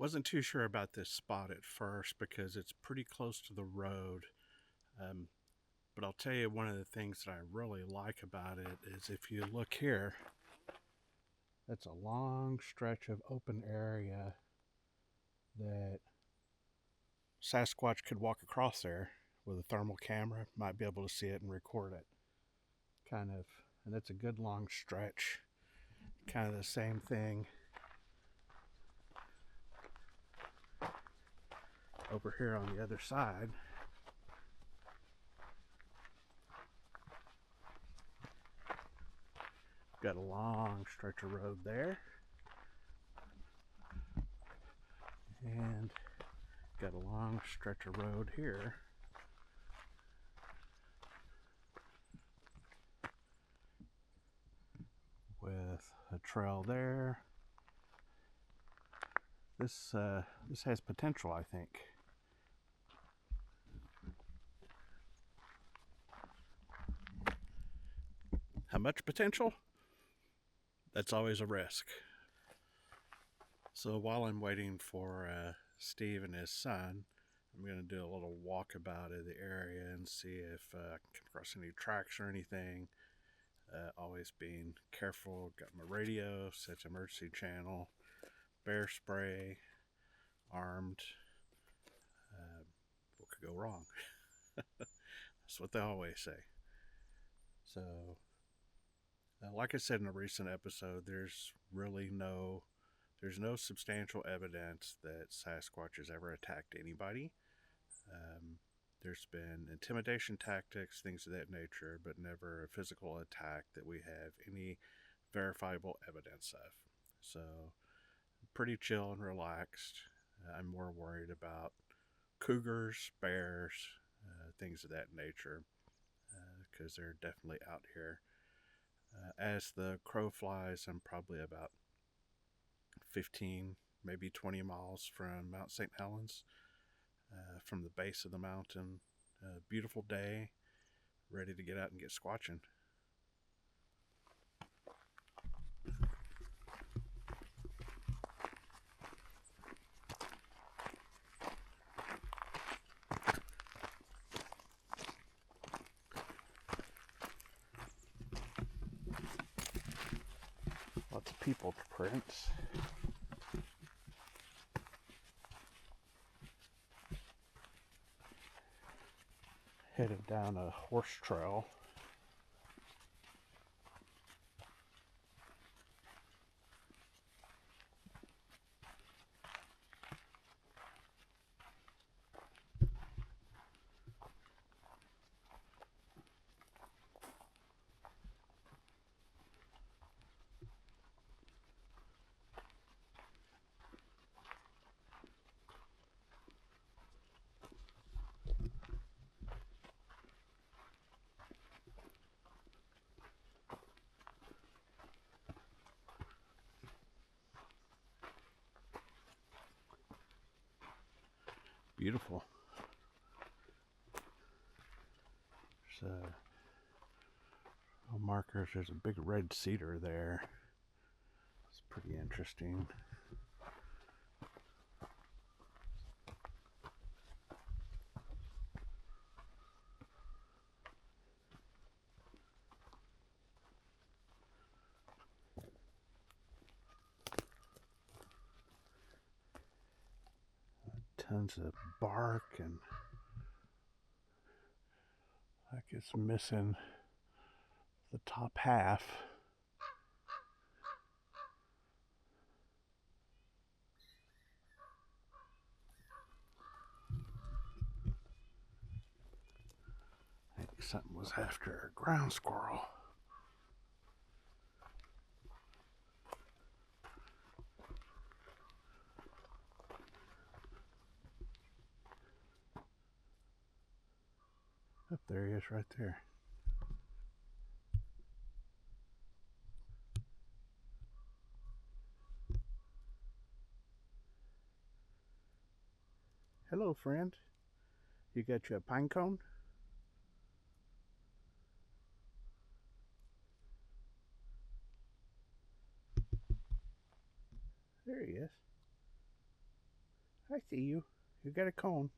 Wasn't too sure about this spot at first because it's pretty close to the road. But I'll tell you, one of the things that I really like about it is if you look here, that's a long stretch of open area that Sasquatch could walk across there with a thermal camera, might be able to see it and record it. And it's a good long stretch. Kind of the same thing over here on the other side. Got a long stretch of road there. And got a long stretch of road here. With a trail there. This has potential, I think. How much potential? That's always a risk. So while I'm waiting for Steve and his son, I'm going to do a little walkabout of the area and see if I can come across any tracks or anything. Always being careful. Got my radio, set to emergency channel, bear spray, armed. What could go wrong? That's what they always say. So, like I said in a recent episode, there's no substantial evidence that Sasquatch has ever attacked anybody. There's been intimidation tactics, things of that nature, but never a physical attack that we have any verifiable evidence of. So, pretty chill and relaxed. I'm more worried about cougars, bears, things of that nature, because they're definitely out here. As the crow flies, I'm probably about 15, maybe 20 miles from Mount St. Helens, from the base of the mountain. Beautiful day, ready to get out and get squatching. Lots of people prints. Headed down a horse trail. Beautiful. There's markers. There's a big red cedar there. It's pretty interesting. Tons of bark, and like it's missing the top half. I think something was after a ground squirrel. Up there he is, right there. Hello, friend. You got you a pine cone? There he is. I see you. You got a cone.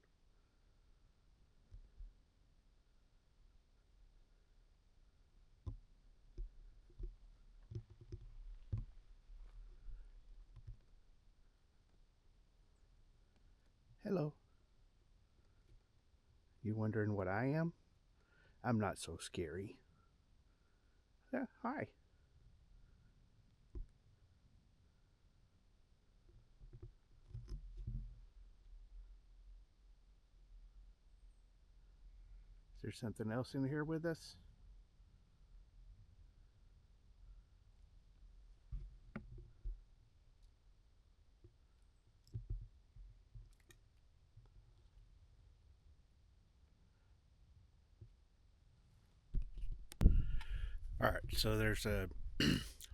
Hello. You wondering what I am? I'm not so scary. Yeah, hi. Is there something else in here with us? Alright, so there's a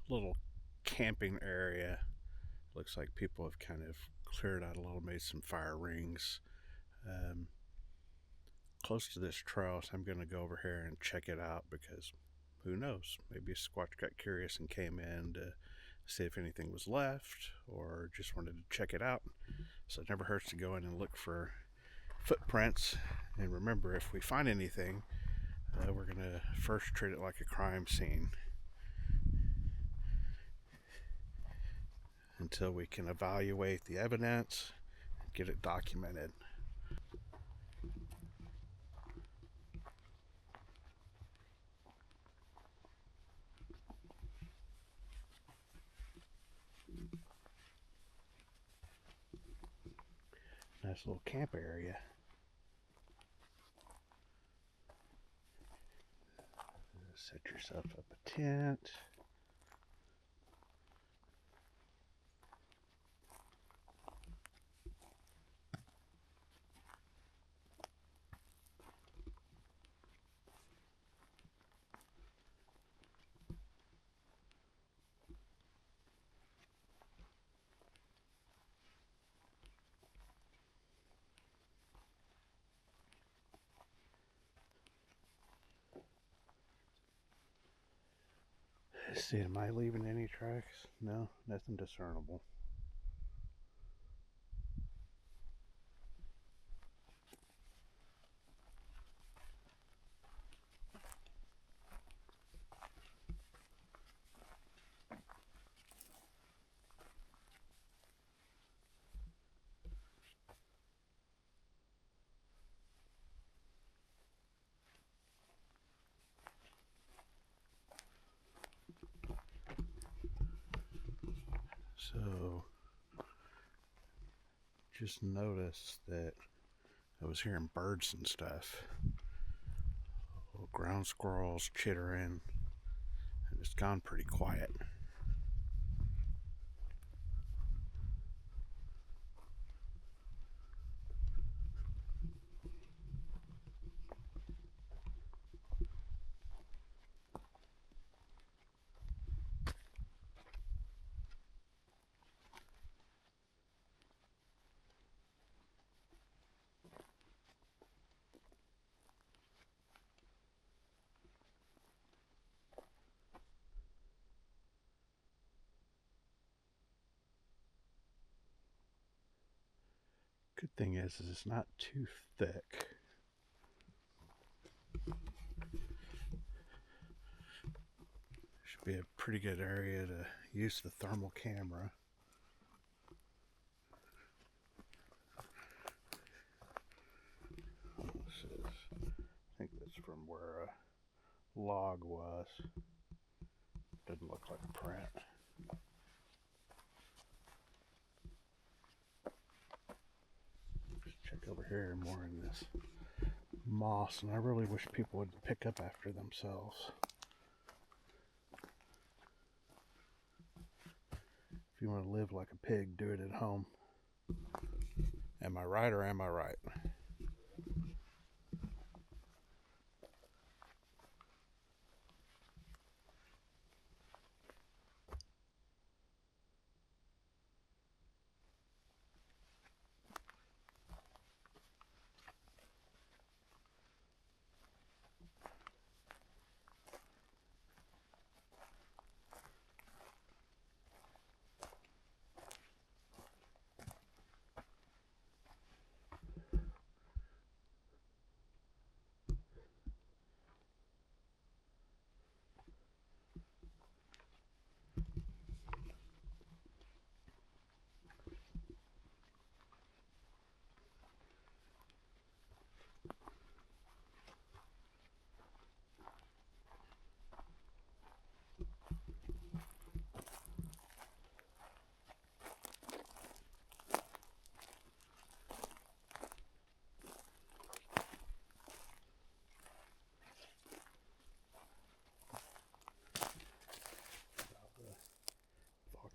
little camping area. Looks like people have kind of cleared out a little, made some fire rings. Close to this trail, so I'm going to go over here and check it out because who knows? Maybe a Sasquatch got curious and came in to see if anything was left or just wanted to check it out. So it never hurts to go in and look for footprints. And remember, if we find anything, we're going to first treat it like a crime scene until we can evaluate the evidence and get it documented. Nice little camp area. Set yourself up a tent. Let's see, am I leaving any tracks? No, nothing discernible. So, just noticed that I was hearing birds and stuff. Little ground squirrels chittering, and it's gone pretty quiet. Good thing is it's not too thick. Should be a pretty good area to use the thermal camera. I think that's from where a log was. Doesn't look like a print. Check over here more in this moss, and I really wish people would pick up after themselves. If you want to live like a pig, do it at home. Am I right or am I right?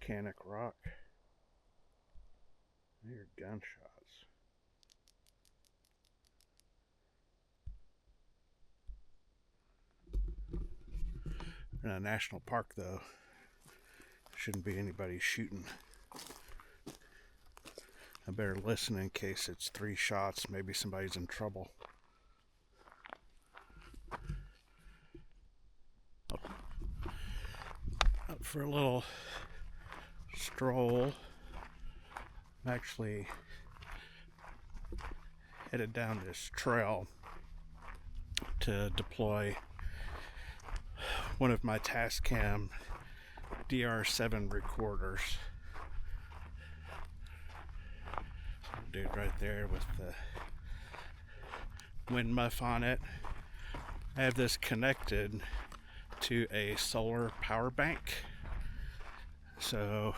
volcanic rock. I hear gunshots. In a national park, though, shouldn't be anybody shooting. I better listen in case it's 3 shots. Maybe somebody's in trouble. Up for a little stroll. I'm actually headed down this trail to deploy one of my Tascam DR-7 recorders. Dude right there with the wind muff on it. I have this connected to a solar power bank, so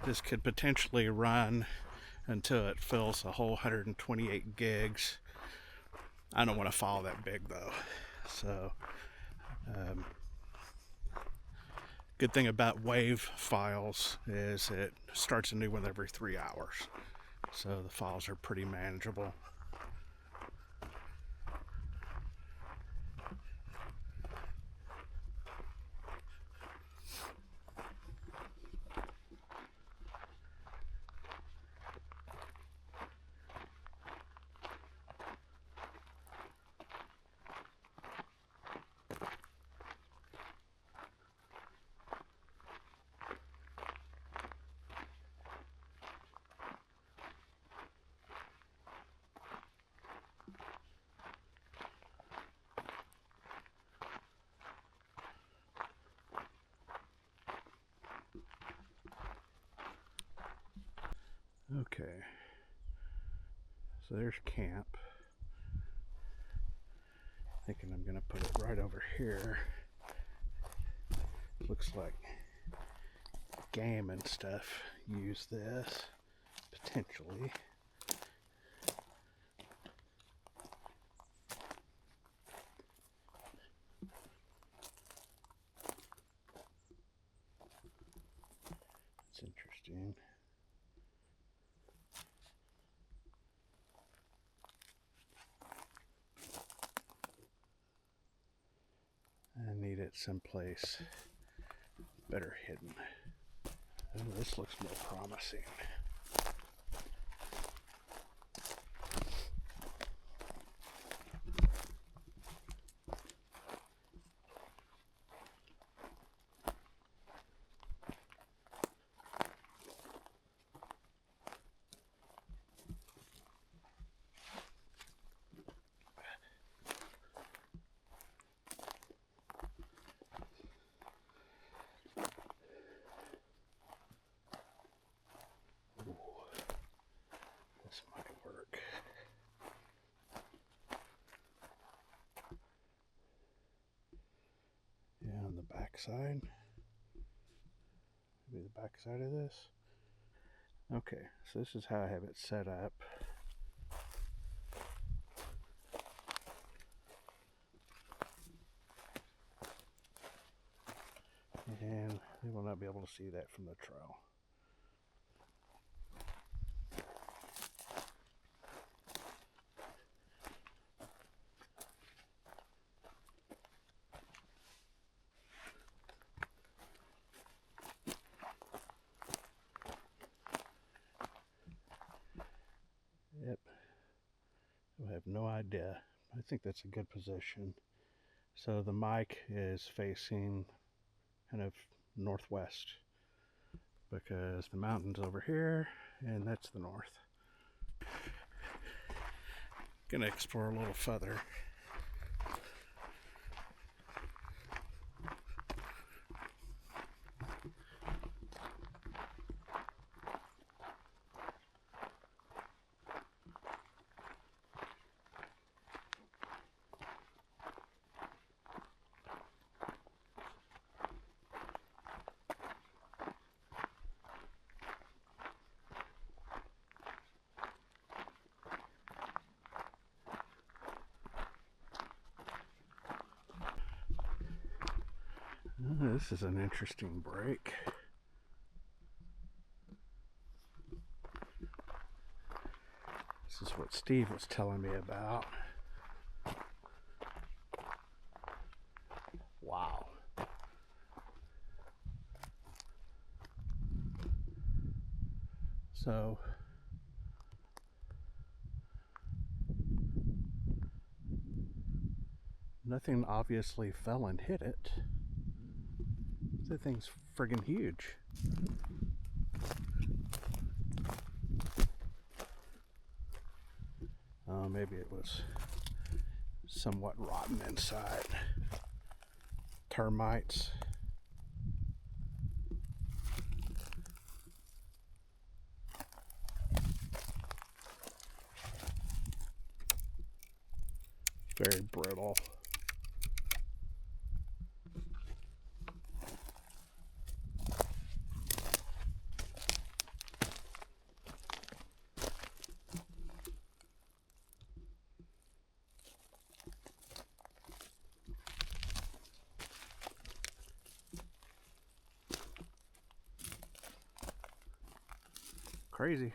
this could potentially run until it fills a whole 128 gigs. I don't want to follow that big though, so good thing about wave files is it starts a new one every 3 hours, so the files are pretty manageable. Okay, so there's camp. Thinking I'm gonna put it right over here. Looks like game and stuff use this, potentially. It's interesting. I need it someplace better hidden. Oh, this looks more promising. This might work. Yeah, on the back side. Maybe the back side of this. Okay, so this is how I have it set up. And they will not be able to see that from the trail. Yep, I have no idea. I think that's a good position. So the mic is facing kind of northwest because the mountain's over here and that's the north. Gonna explore a little further. This is an interesting break. what Steve was telling me about. Wow. So nothing obviously fell and hit it. The thing's friggin' huge. Maybe it was somewhat rotten inside. Termites. Very brittle. Crazy.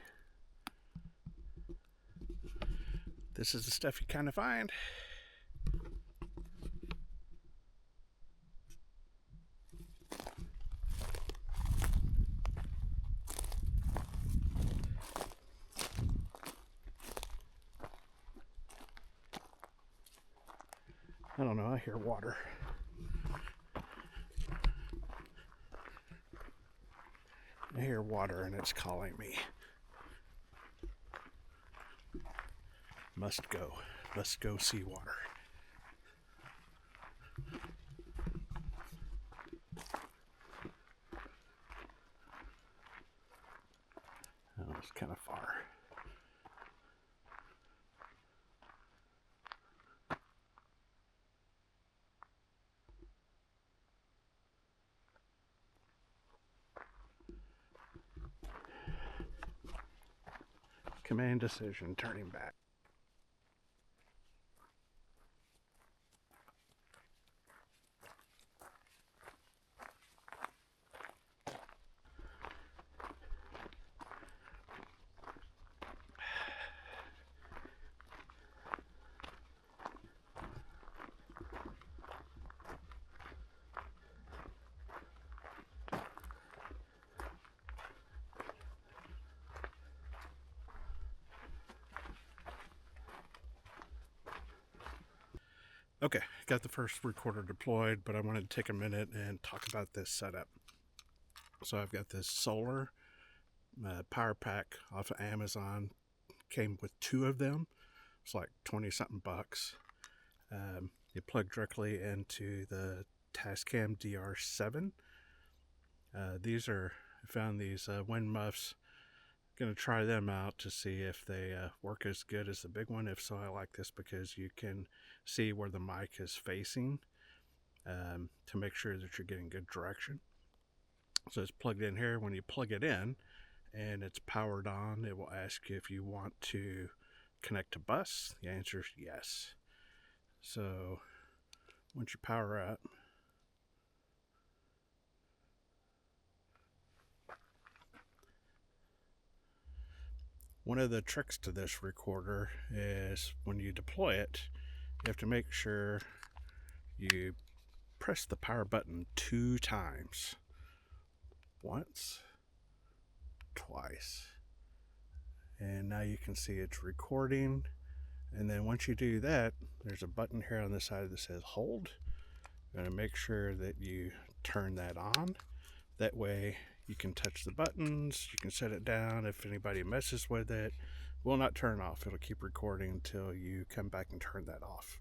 This is the stuff you kind of find. I don't know, I hear water. I hear water and it's calling me. Must go. Let's go see water. Oh, it's kind of far. Command decision, turning back. Okay, got the first recorder deployed, but I wanted to take a minute and talk about this setup. So I've got this solar power pack off of Amazon. Came with 2 of them. It's like 20 something bucks. You plug directly into the Tascam DR-7. I found these wind muffs. Going to try them out to see if they work as good as the big one. If so, I like this because you can see where the mic is facing to make sure that you're getting good direction. So it's plugged in here. When you plug it in and it's powered on, it will ask you if you want to connect to bus. The answer is yes. So once you power up, one of the tricks to this recorder is when you deploy it, you have to make sure you press the power button 2 times. Once, twice. And now you can see it's recording. And then once you do that, there's a button here on the side that says hold. You're going to make sure that you turn that on. That way you can touch the buttons, you can set it down. If anybody messes with it, it will not turn off. It'll keep recording until you come back and turn that off.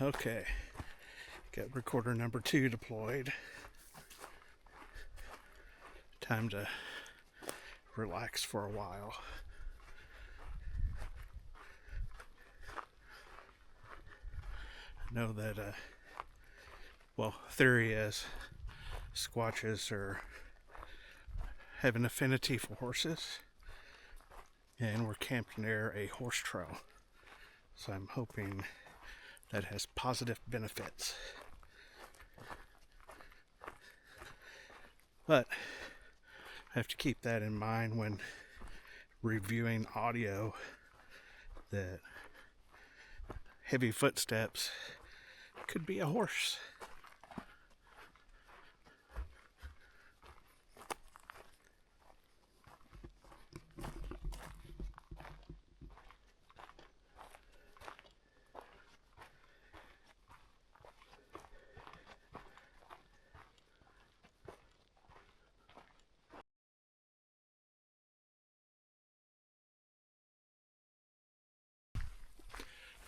Okay, got recorder number 2 deployed. Time to relax for a while. I know that, theory is Squatches have an affinity for horses, and we're camped near a horse trail, so I'm hoping that has positive benefits. But I have to keep that in mind when reviewing audio, that heavy footsteps could be a horse.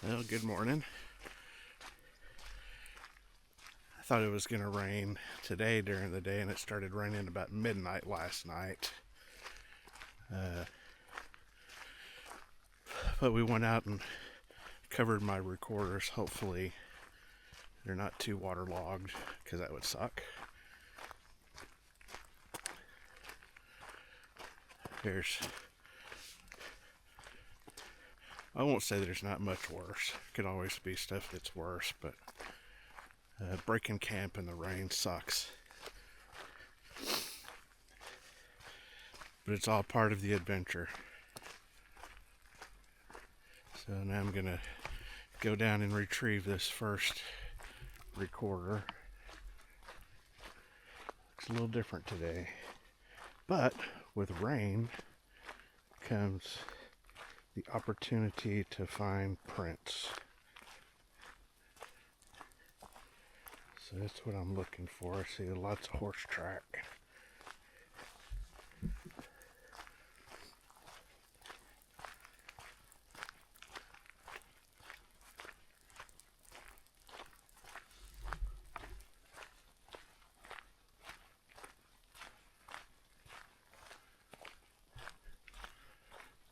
Well, good morning. I thought it was going to rain today during the day, and it started raining about midnight last night. But we went out and covered my recorders. Hopefully they're not too waterlogged, because that would suck. I won't say there's not much worse. Could always be stuff that's worse, but breaking camp in the rain sucks. But it's all part of the adventure. So now I'm gonna go down and retrieve this first recorder. It's a little different today, but with rain comes the opportunity to find prints. So that's what I'm looking for. I see lots of horse track.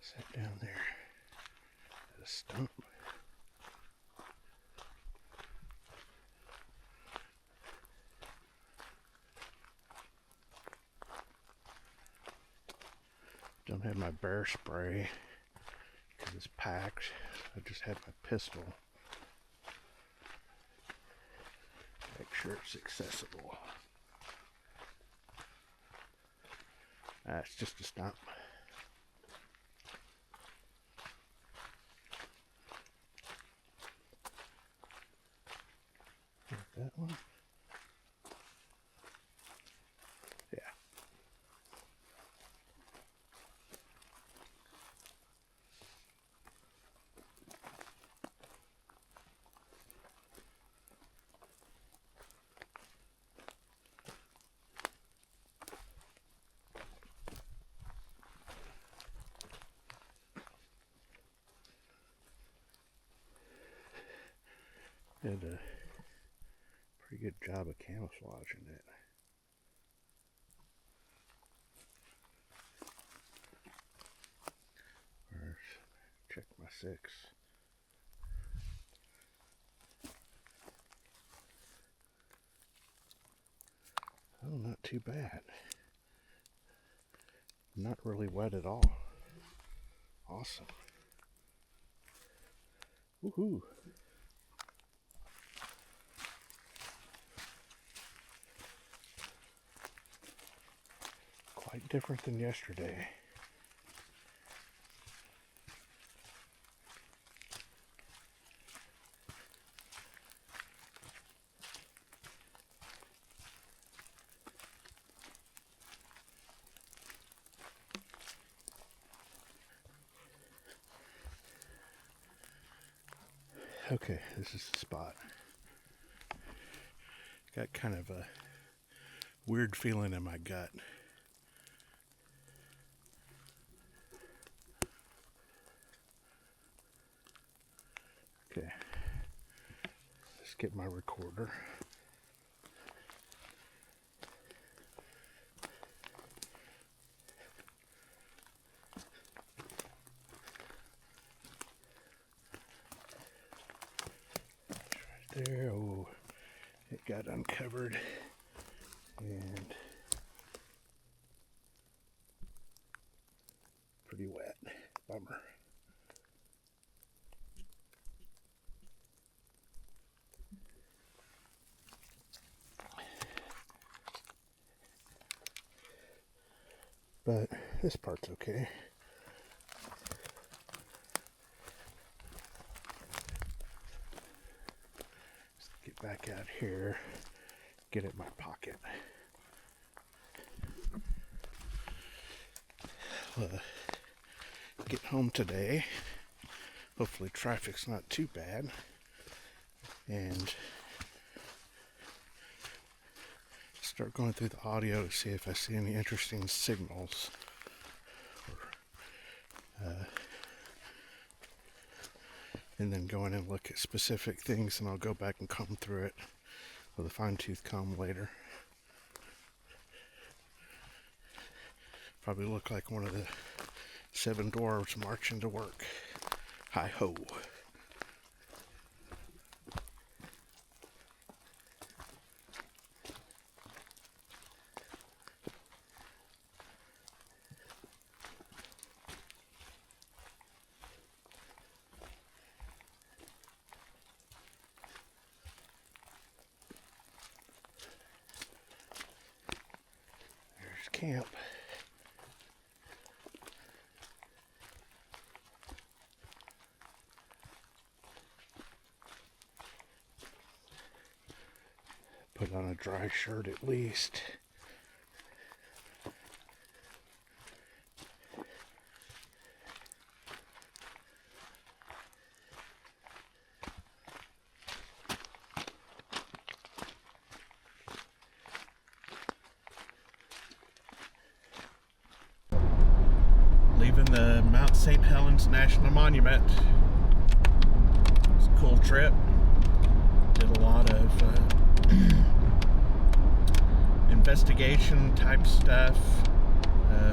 Sat down there at a stump. Don't have my bear spray because it's packed. I just have my pistol. Make sure it's accessible. It's just a stump. That one? Yeah. Did a pretty good job of camouflaging it. Check my 6. Oh, not too bad. Not really wet at all. Awesome. Woohoo! Quite different than yesterday. Okay, this is the spot. Got kind of a weird feeling in my gut. Okay. get my recorder. Right there. Oh, it got uncovered and pretty wet. Bummer. But this part's okay. Let's get back out here, get it in my pocket. Get home today. Hopefully traffic's not too bad. And start going through the audio to see if I see any interesting signals. And then go in and look at specific things, and I'll go back and comb through it with a fine-tooth comb later. Probably look like one of the 7 dwarves marching to work. Hi-ho. There's camp. Put on a dry shirt at least. Leaving the Mount St. Helens National Monument. It's a cool trip. Did a lot of investigation type stuff,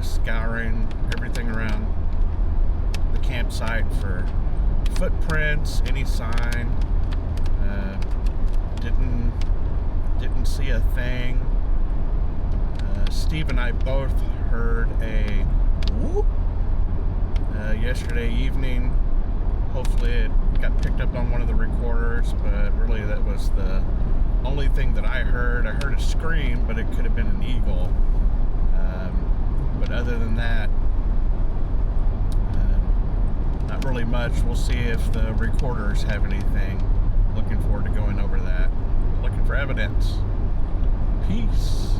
scouring everything around the campsite for footprints, any sign. Didn't see a thing. Steve and I both heard a whoop yesterday evening. Hopefully it got picked up on one of the recorders, but really that was the only thing that I heard. I heard a scream, but it could have been an eagle. But other than that, not really much. We'll see if the recorders have anything. Looking forward to going over that. Looking for evidence. Peace.